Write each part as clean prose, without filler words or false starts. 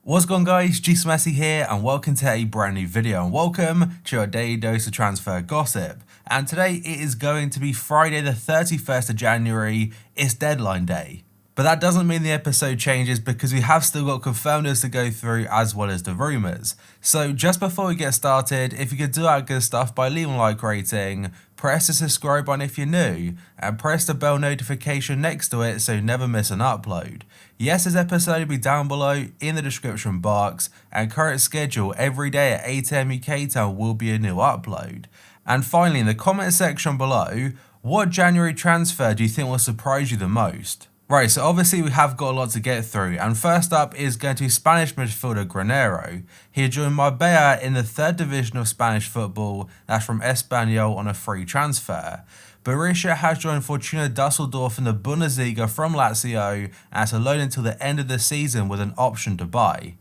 What's going on, guys? Messi here and welcome to a brand new video and welcome to your daily dose of transfer gossip. And today it is going to be Friday the 31st of January, it's deadline day. But that doesn't mean the episode changes because we have still got confirmed news to go through as well as the rumours. So just before we get started, if you could do that good stuff by leaving a like rating, press the subscribe button if you're new, and press the bell notification next to it so you never miss an upload. Yes, this episode will be down below in the description box, and current schedule every day at 8 AM UK time will be a new upload. And finally, in the comment section below, what January transfer do you think will surprise you the most? Right, so obviously we have got a lot to get through, and first up is going to be Spanish midfielder Granero. He joined Marbella in the 3rd division of Spanish football, that's from Espanyol on a free transfer. Borussia has joined Fortuna Dusseldorf in the Bundesliga from Lazio as a loan until the end of the season with an option to buy.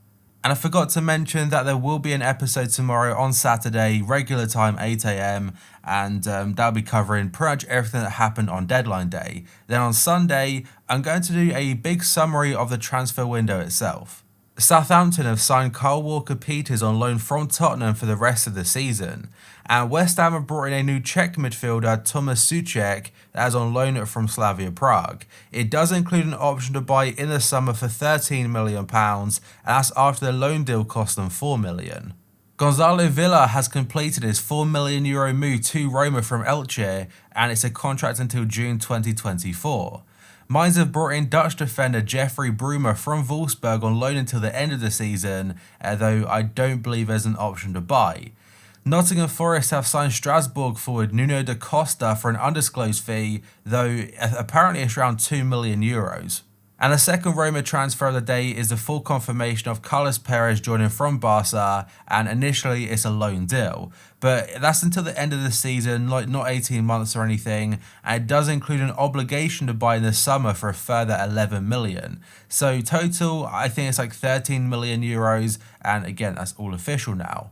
And I forgot to mention that there will be an episode tomorrow on Saturday, regular time 8 AM, and that'll be covering pretty much everything that happened on deadline day. Then on Sunday, I'm going to do a big summary of the transfer window itself. Southampton have signed Kyle Walker-Peters on loan from Tottenham for the rest of the season, and West Ham have brought in a new Czech midfielder Tomáš Souček that is on loan from Slavia Prague. It does include an option to buy in the summer for £13 million, and that's after the loan deal cost them £4 million. Gonzalo Villa has completed his €4 million move to Roma from Elche, and it's a contract until June 2024. Mainz have brought in Dutch defender Jeffrey Bruma from Wolfsburg on loan until the end of the season, though I don't believe there's an option to buy. Nottingham Forest have signed Strasbourg forward Nuno da Costa for an undisclosed fee, though apparently it's around €2 million. And the second Roma transfer of the day is the full confirmation of Carlos Perez joining from Barca, and initially it's a loan deal. But that's until the end of the season, like not 18 months or anything, and it does include an obligation to buy in the summer for a further 11 million. So total, I think it's like €13 million, and again, that's all official now.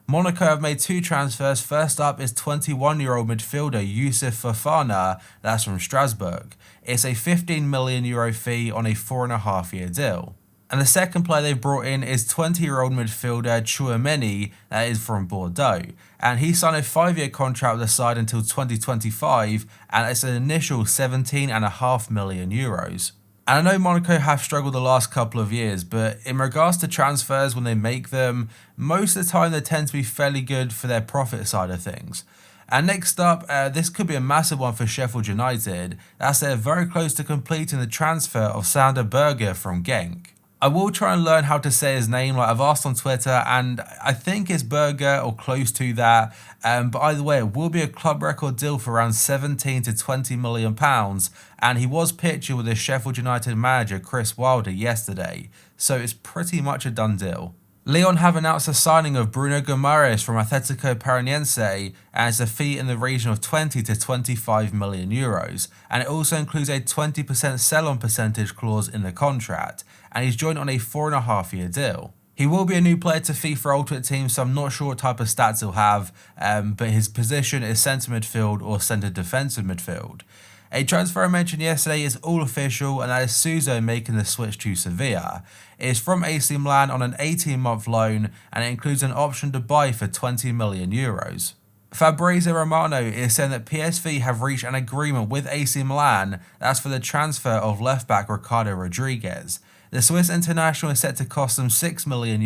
Monaco have made two transfers. First up is 21-year-old midfielder Youssouf Fofana, that's from Strasbourg. It's a €15 million fee on a 4.5-year deal. And the second player they brought in is 20-year-old midfielder Tchouaméni, that is from Bordeaux. And he signed a 5-year contract with the side until 2025, and it's an initial €17.5 million. And I know Monaco have struggled the last couple of years, but in regards to transfers when they make them, most of the time they tend to be fairly good for their profit side of things. And next up, this could be a massive one for Sheffield United, as they're very close to completing the transfer of Sander Berge from Genk. I will try and learn how to say his name, like I've asked on Twitter, and I think it's Berger or close to that. But either way, it will be a club record deal for around £17 to £20 million, and he was pictured with the Sheffield United manager Chris Wilder yesterday, so it's pretty much a done deal. Lyon have announced the signing of Bruno Guimaraes from Atletico Paranaense, and it's a fee in the region of €20 to €25 million, and it also includes a 20% sell-on percentage clause in the contract, and he's joined on a 4.5-year deal. He will be a new player to FIFA Ultimate Team, so I'm not sure what type of stats he'll have, but his position is centre midfield or centre defensive midfield. A transfer I mentioned yesterday is all official, and that is Suso making the switch to Sevilla. It is from AC Milan on an 18-month loan, and it includes an option to buy for €20 million. Fabrizio Romano is saying that PSV have reached an agreement with AC Milan, that's for the transfer of left-back Ricardo Rodriguez. The Swiss international is set to cost them €6 million,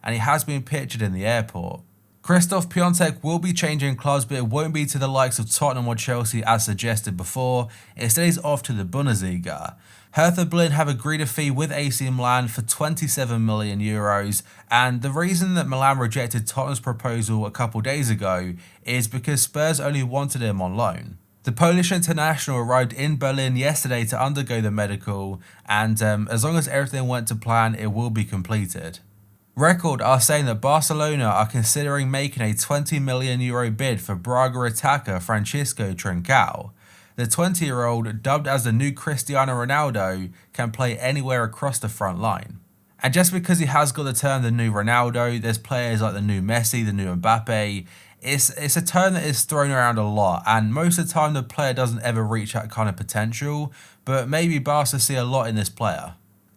and he has been pictured in the airport. Christoph PIATEK will be changing clubs, but it won't be to the likes of Tottenham or Chelsea as suggested before. Instead, he's off to the Bundesliga. Hertha Berlin have agreed a fee with AC Milan for €27 million, and the reason that Milan rejected Tottenham's proposal a couple days ago is because Spurs only wanted him on loan. The Polish international arrived in Berlin yesterday to undergo the medical, and as long as everything went to plan, it will be completed. Record are saying that Barcelona are considering making a €20 million bid for Braga attacker Francisco Trincao. The 20-year-old, dubbed as the new Cristiano Ronaldo, can play anywhere across the front line. And just because he has got the term the new Ronaldo, there's players like the new Messi, the new Mbappe. It's a term that is thrown around a lot, and most of the time the player doesn't ever reach that kind of potential, but maybe Barca see a lot in this player.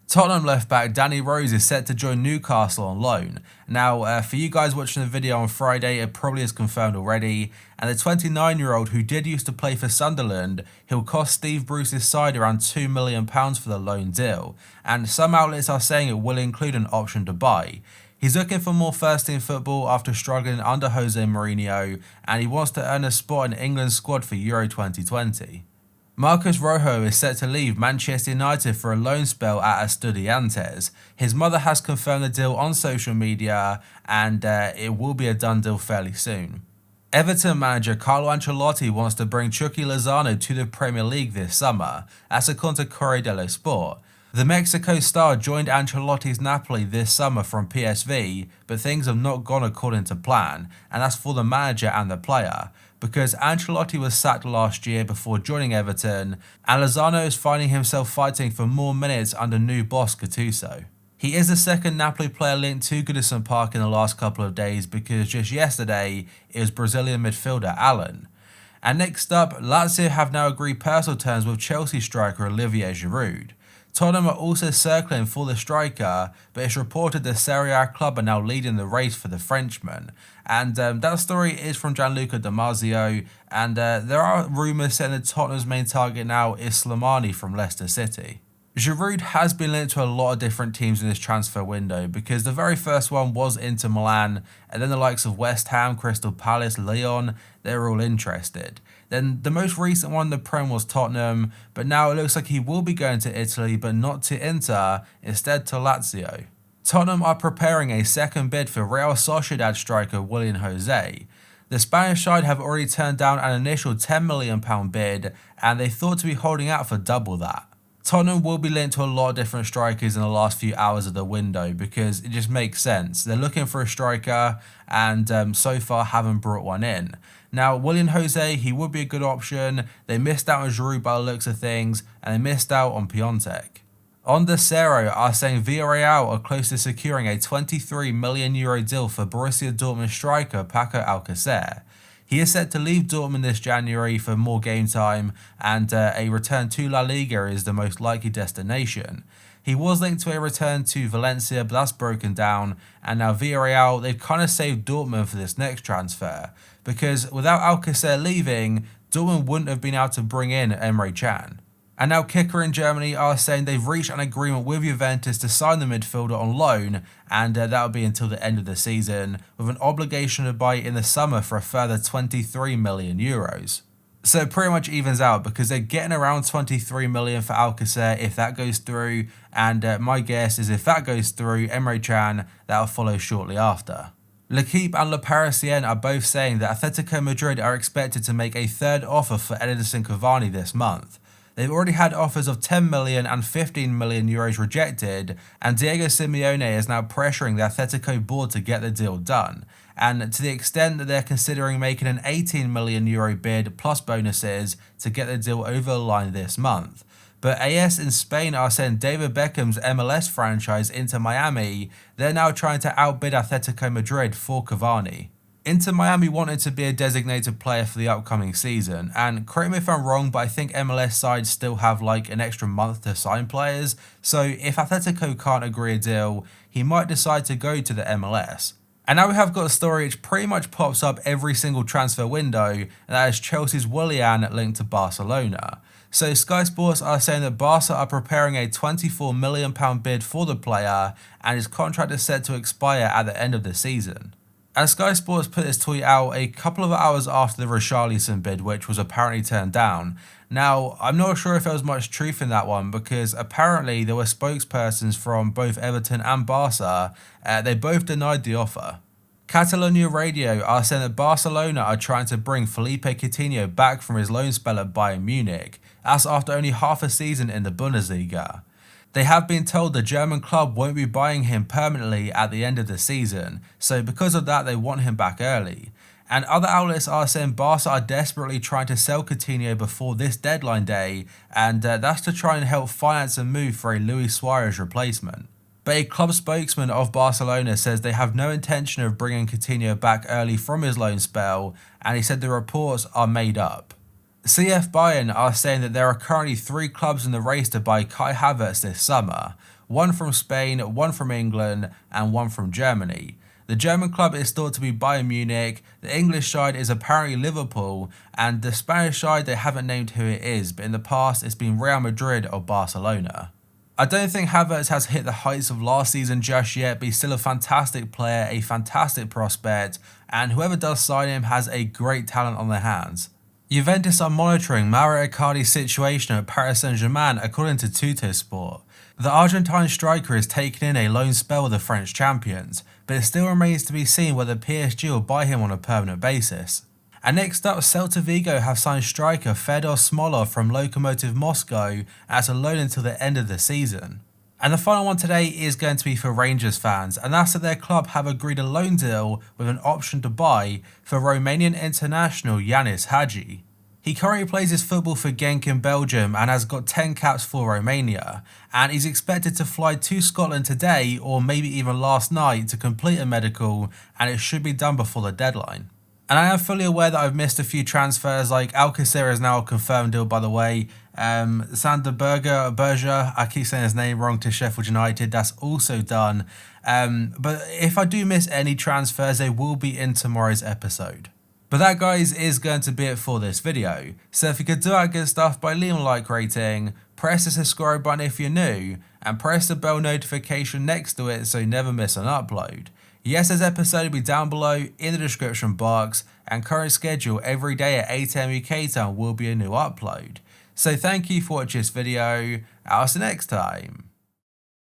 Tottenham left back Danny Rose is set to join Newcastle on loan. Now, for you guys watching the video on Friday, it probably is confirmed already. And the 29-year-old who did used to play for Sunderland, he'll cost Steve Bruce's side around £2 million for the loan deal. And some outlets are saying it will include an option to buy. He's looking for more first-team football after struggling under Jose Mourinho, and he wants to earn a spot in England's squad for Euro 2020. Marcos Rojo is set to leave Manchester United for a loan spell at Estudiantes. His mother has confirmed the deal on social media, and it will be a done deal fairly soon. Everton manager Carlo Ancelotti wants to bring Chucky Lozano to the Premier League this summer, as according to Corriere dello Sport. The Mexico star joined Ancelotti's Napoli this summer from PSV, but things have not gone according to plan, and that's for the manager and the player, because Ancelotti was sacked last year before joining Everton, and Lozano is finding himself fighting for more minutes under new boss Gattuso. He is the second Napoli player linked to Goodison Park in the last couple of days, because just yesterday it was Brazilian midfielder Allen. And next up, Lazio have now agreed personal terms with Chelsea striker Olivier Giroud. Tottenham are also circling for the striker, but it's reported the Serie A club are now leading the race for the Frenchman. And that story is from Gianluca Di Marzio, and there are rumours saying that Tottenham's main target now is Slimani from Leicester City. Giroud has been linked to a lot of different teams in this transfer window, because the very first one was Inter Milan, and then the likes of West Ham, Crystal Palace, Lyon, they were all interested. Then the most recent one in the Prem was Tottenham, but now it looks like he will be going to Italy, but not to Inter, instead to Lazio. Tottenham are preparing a second bid for Real Sociedad striker Willian Jose. The Spanish side have already turned down an initial £10 million bid, and they thought to be holding out for double that. Tottenham will be linked to a lot of different strikers in the last few hours of the window, because it just makes sense. They're looking for a striker, and so far haven't brought one in. Now, Willian Jose, he would be a good option. They missed out on Giroud by the looks of things, and they missed out on PIATEK. Onda Cero are saying Villarreal are close to securing a €23 million deal for Borussia Dortmund striker Paco Alcacer. He is set to leave Dortmund this January for more game time, and a return to La Liga is the most likely destination. He was linked to a return to Valencia, but that's broken down, and now Villarreal, they've kind of saved Dortmund for this next transfer, because without Alcacer leaving, Dortmund wouldn't have been able to bring in Emre Can. And now Kicker in Germany are saying they've reached an agreement with Juventus to sign the midfielder on loan, and that'll be until the end of the season, with an obligation to buy in the summer for a further €23 million. So it pretty much evens out, because they're getting around €23 million for Alcacer if that goes through, and my guess is if that goes through, Emre Can, that'll follow shortly after. L'Equipe and Le Parisien are both saying that Atletico Madrid are expected to make a third offer for Edinson Cavani this month. They've already had offers of €10 million and €15 million rejected, and Diego Simeone is now pressuring the Atletico board to get the deal done. And to the extent that they're considering making an €18 million bid plus bonuses to get the deal over the line this month. But AS in Spain are saying David Beckham's MLS franchise Inter Miami, they're now trying to outbid Atletico Madrid for Cavani. Inter Miami wanted to be a designated player for the upcoming season, and correct me if I'm wrong, but I think MLS sides still have like an extra month to sign players, so if Atletico can't agree a deal, he might decide to go to the MLS. And now we have got a story which pretty much pops up every single transfer window, and that is Chelsea's Willian linked to Barcelona. So Sky Sports are saying that Barca are preparing a £24 million bid for the player, and his contract is set to expire at the end of the season. And Sky Sports put this tweet out a couple of hours after the Richarlison bid, which was apparently turned down. Now, I'm not sure if there was much truth in that one, because apparently there were spokespersons from both Everton and Barca. They both denied the offer. Catalonia Radio are saying that Barcelona are trying to bring Felipe Coutinho back from his loan spell at Bayern Munich. That's after only half a season in the Bundesliga. They have been told the German club won't be buying him permanently at the end of the season, so because of that they want him back early. And other outlets are saying Barca are desperately trying to sell Coutinho before this deadline day, and that's to try and help finance a move for a Luis Suarez replacement. But a club spokesman of Barcelona says they have no intention of bringing Coutinho back early from his loan spell, and he said the reports are made up. CF Bayern are saying that there are currently 3 clubs in the race to buy Kai Havertz this summer. one from Spain, one from England, and one from Germany. The German club is thought to be Bayern Munich, the English side is apparently Liverpool, and the Spanish side, they haven't named who it is, but in the past it's been Real Madrid or Barcelona. I don't think HAVERTZ has hit the heights of last season just yet, but he's still a fantastic player, a fantastic prospect, and whoever does sign him has a great talent on their hands. Juventus are monitoring Mauro Icardi's situation at Paris Saint-Germain according to Tuttosport. The Argentine striker is taking in a loan spell with the French champions, but it still remains to be seen whether PSG will buy him on a permanent basis. And next up, Celta Vigo have signed striker Fedor Smolov from Lokomotiv Moscow as a loan until the end of the season. And the final one today is going to be for Rangers fans, and that's that their club have agreed a loan deal with an option to buy for Romanian international Yanis Hagi. He currently plays his football for Genk in Belgium and has got 10 caps for Romania, and he's expected to fly to Scotland today or maybe even last night to complete a medical, and it should be done before the deadline. And I am fully aware that I've missed a few transfers, like Alcacer is now a confirmed deal, by the way. Sander Berger, I keep saying his name wrong, to Sheffield United, that's also done. But if I do miss any transfers, they will be in tomorrow's episode. But that, guys, is going to be it for this video. So if you could do that good stuff by leaving a like rating, press the subscribe button if you're new, and press the bell notification next to it so you never miss an upload. Yesterday's episode will be down below in the description box, and current schedule every day at 8 AM UK time will be a new upload. So thank you for watching this video, I'll see you next time.